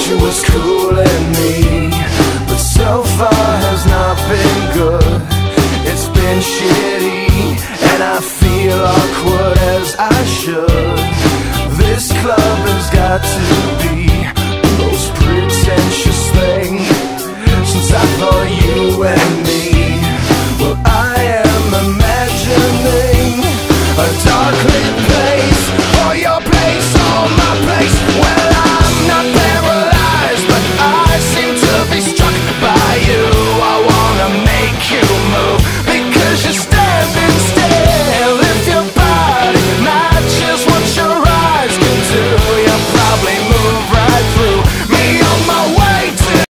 She was cooling me, but so far has not been good. It's been shitty, and I feel awkward as I should. This club has got to be